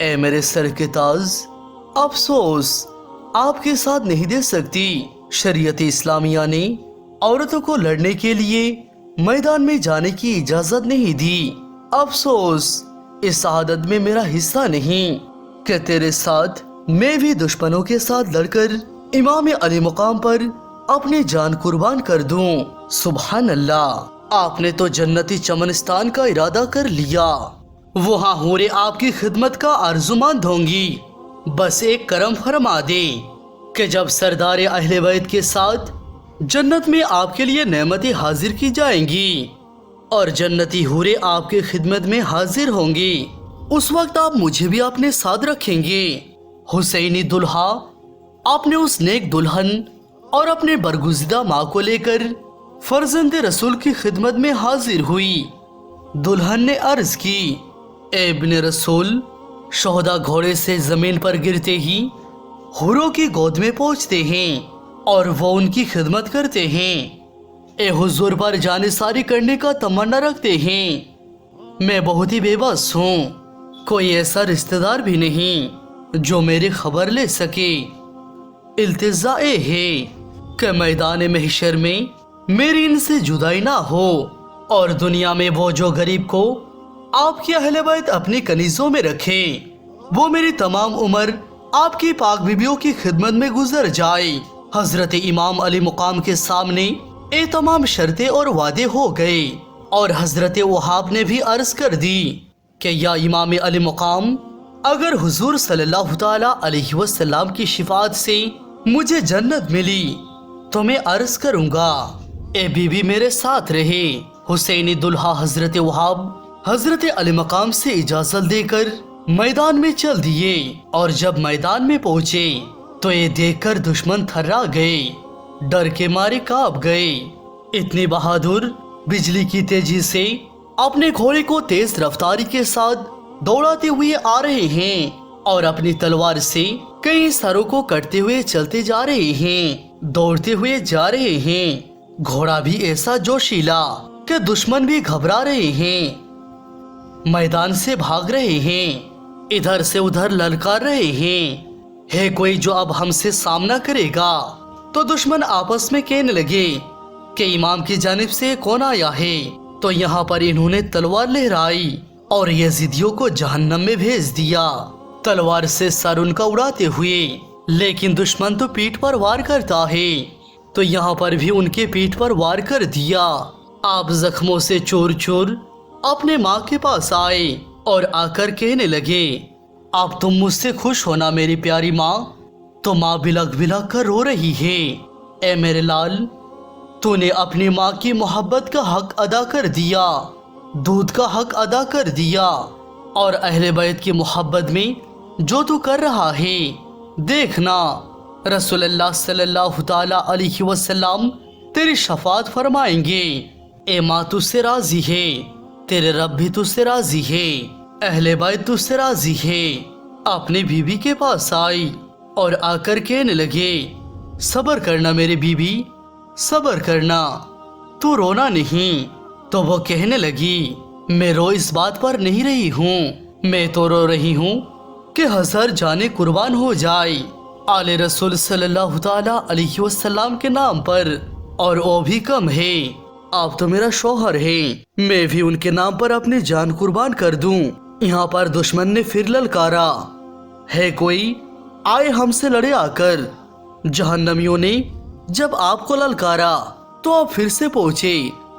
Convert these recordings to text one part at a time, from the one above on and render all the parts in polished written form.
اے میرے سر کے تاج، افسوس آپ کے ساتھ نہیں دے سکتی۔ شریعت اسلامیہ نے عورتوں کو لڑنے کے لیے میدان میں جانے کی اجازت نہیں دی۔ افسوس اس عادت میں میرا حصہ نہیں کہ تیرے ساتھ میں بھی دشمنوں کے ساتھ لڑ کر امام علی مقام پر اپنی جان قربان کر دوں۔ سبحان اللہ، آپ نے تو جنتی چمنستان کا ارادہ کر لیا، وہاں حوریں آپ کی خدمت کا آرزومند ہوں گی۔ بس ایک کرم فرما دے کہ جب سردار اہل بیت کے ساتھ جنت میں آپ کے لیے نعمتیں حاضر کی جائیں گی اور جنتی حوریں آپ کی خدمت میں حاضر ہوں گی، اس وقت آپ مجھے بھی اپنے ساتھ رکھیں گے۔ حسینی دلہا اپنے اس نیک دلہن اور اپنے برگزیدہ ماں کو لے کر فرزند رسول کی خدمت میں حاضر ہوئی۔ دلہن نے عرض کی، اے ابن رسول، شہداء گھوڑے سے زمین پر گرتے ہی حوروں کی گود میں پہنچتے ہیں اور وہ ان کی خدمت کرتے ہیں۔ اے حضور پر جانثاری کرنے کا تمنا رکھتے ہیں۔ میں بہت ہی بے بس ہوں، کوئی ایسا رشتہ دار بھی نہیں جو میری خبر لے سکے۔ التجا ہے کہ میدان محشر میں میری ان سے جدائی نہ ہو، اور دنیا میں وہ جو غریب کو آپ کی اہل بیت اپنی کنیزوں میں رکھے، وہ میری تمام عمر آپ کی پاک بیبیوں کی خدمت میں گزر جائے۔ حضرت امام علی مقام کے سامنے یہ تمام شرطیں اور وعدے ہو گئے، اور حضرت وہاب نے بھی عرض کر دی کہ یا امام علی مقام، اگر حضور صلی اللہ تعالی علیہ وسلم کی شفاعت سے مجھے جنت ملی تو میں عرض کروں گا، اے بی بی میرے ساتھ رہے۔ حسینی دلہا حضرت وہاب حضرت علی مقام سے اجازت دے کر میدان میں چل دیے، اور جب میدان میں پہنچے تو یہ دیکھ کر دشمن تھرا گئے، ڈر کے مارے کانپ گئے۔ اتنی بہادر بجلی کی تیزی سے اپنے گھوڑے کو تیز رفتاری کے ساتھ دوڑاتے ہوئے آ رہے ہیں، اور اپنی تلوار سے کئی سروں کو کٹتے ہوئے چلتے جا رہے ہیں، دوڑتے ہوئے جا رہے ہیں۔ گھوڑا بھی ایسا جوشیلا کہ دشمن بھی گھبرا رہے ہیں، میدان سے بھاگ رہے ہیں، ادھر سے ادھر للکار رہے ہیں، ہے کوئی جو اب ہم سے سامنا کرے گا؟ تو دشمن آپس میں کہنے لگے کہ امام کی جانب سے کون آیا ہے؟ تو یہاں پر انہوں نے تلوار لہرائی اور یزیدیوں کو جہنم میں بھیج دیا، تلوار سے سر ان کا اڑاتے ہوئے۔ لیکن دشمن تو پیٹھ پر وار کرتا ہے، تو یہاں پر بھی ان کے پیٹھ پر وار کر دیا۔ آپ زخموں سے چور چور اپنے ماں کے پاس آئے اور آ کر کہنے لگے، اب تم مجھ سے خوش ہونا میری پیاری ماں۔ تو ماں بلک بلک کر رو رہی ہے، اے میرے لال، تو نے اپنی ماں کی محبت کا حق ادا کر دیا، دودھ کا حق ادا کر دیا، اور اہل بیت کی محبت میں جو تو کر رہا ہے، دیکھنا رسول اللہ صلی اللہ تعالی علیہ وسلم تیری شفاعت فرمائیں گے۔ اے ماں تجھ سے راضی ہے، تیرے رب بھی تجھ سے راضی ہے، اہل بیت تجھ سے راضی ہے۔ اپنی بیوی کے پاس آئی اور آ کر کہنے لگے، صبر کرنا میری بیوی، صبر کرنا، تو رونا نہیں۔ تو وہ کہنے لگی، میں رو اس بات پر نہیں رہی ہوں، میں تو رو رہی ہوں کہ ہزار جانیں قربان ہو جائے آل رسول صلی اللہ تعالی علیہ وسلم کے نام پر، اور وہ بھی کم ہے۔ آپ تو میرا شوہر ہے، میں بھی ان کے نام پر اپنی جان قربان کر دوں۔ یہاں پر دشمن نے پھر للکارا، ہے کوئی آئے ہم سے لڑے آ کر۔ جہنمیوں نے جب آپ کو للکارا تو آپ پھر سے پہنچے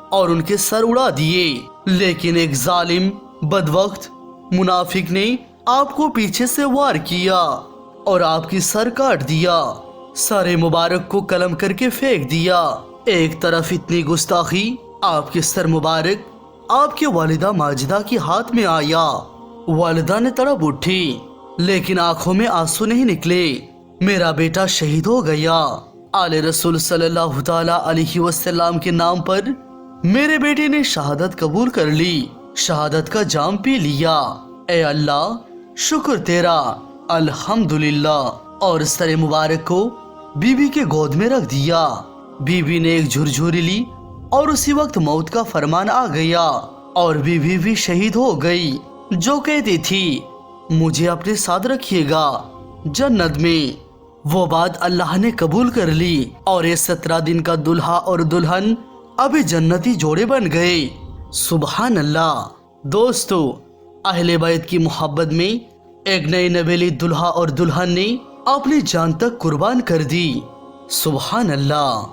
اور ان کے سر اڑا دیے، لیکن ایک ظالم بدوقت منافق نے آپ کو پیچھے سے وار کیا اور آپ کی سر کاٹ دیا، سر مبارک کو قلم کر کے پھینک دیا۔ ایک طرف اتنی گستاخی، آپ کے سر مبارک آپ کے والدہ ماجدہ کے ہاتھ میں آیا، والدہ نے تڑپ اٹھی، لیکن آنکھوں میں آنسو نہیں نکلے، میرا بیٹا شہید ہو گیا۔ آل رسول صلی اللہ تعالی علیہ وسلم کے نام پر میرے بیٹے نے شہادت قبول کر لی، شہادت کا جام پی لیا۔ اے اللہ شکر تیرا، الحمدللہ۔ اور سر مبارک کو بی بی کے گود میں رکھ دیا۔ بی بی نے ایک جھرجھوری لی اور اسی وقت موت کا فرمان آ گیا، اور بی بی بھی شہید ہو گئی، جو کہتی تھی مجھے اپنے ساتھ رکھیے گا جنت میں۔ وہ بات اللہ نے قبول کر لی اور یہ 17 دن کا دلہا اور دلہن ابھی جنتی جوڑے بن گئے۔ سبحان اللہ۔ دوستو، اہل بیت کی محبت میں ایک نئے نویلی دلہا اور دلہن نے اپنی جان تک قربان کر دی۔ سبحان اللہ۔